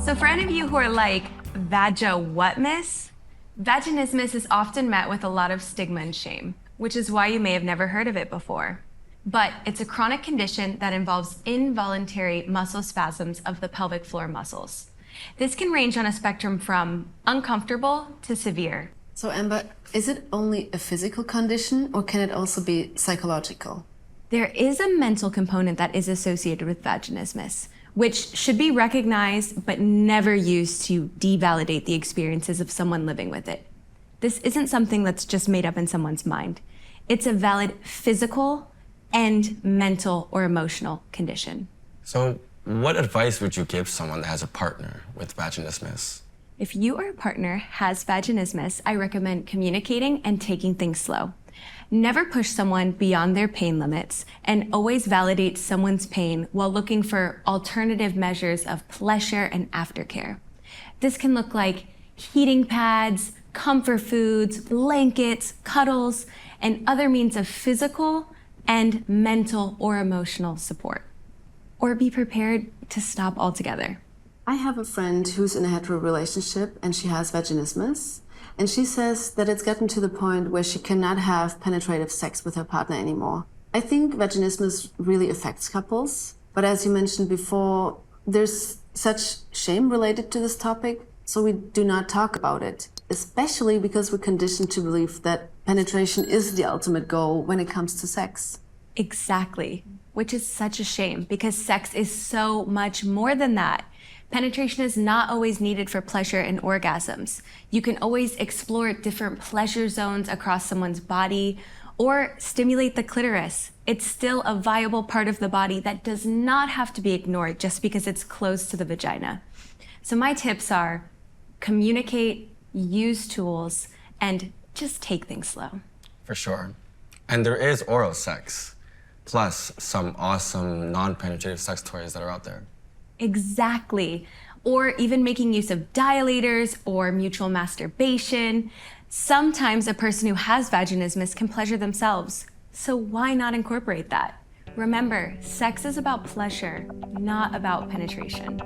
So for any of you who are like, Vaja what, miss? Vaginismus is often met with a lot of stigma and shame, which is why you may have never heard of it before. But it's a chronic condition that involves involuntary muscle spasms of the pelvic floor muscles. This can range on a spectrum from uncomfortable to severe. So Amber, is it only a physical condition or can it also be psychological? There is a mental component that is associated with vaginismus, which should be recognized but never used to devalidate the experiences of someone living with it. This isn't something that's just made up in someone's mind. It's a valid physical and mental or emotional condition. So what advice would you give someone that has a partner with vaginismus? If you or a partner has vaginismus, I recommend communicating and taking things slow. Never push someone beyond their pain limits, and always validate someone's pain while looking for alternative measures of pleasure and aftercare. This can look like heating pads, comfort foods, blankets, cuddles, and other means of physical and mental or emotional support. Or be prepared to stop altogether. I have a friend who's in a hetero relationship and she has vaginismus. And she says that it's gotten to the point where she cannot have penetrative sex with her partner anymore. I think vaginismus really affects couples. But as you mentioned before, there's such shame related to this topic, so we do not talk about it, especially because we're conditioned to believe that penetration is the ultimate goal when it comes to sex. Exactly, which is such a shame because sex is so much more than that. Penetration is not always needed for pleasure and orgasms. You can always explore different pleasure zones across someone's body or stimulate the clitoris. It's still a viable part of the body that does not have to be ignored just because it's close to the vagina. So my tips are communicate, use tools, and just take things slow. For sure. And there is oral sex, plus some awesome non-penetrative sex toys that are out there. Exactly. Or even making use of dilators or mutual masturbation. Sometimes a person who has vaginismus can pleasure themselves. So why not incorporate that? Remember, sex is about pleasure, not about penetration.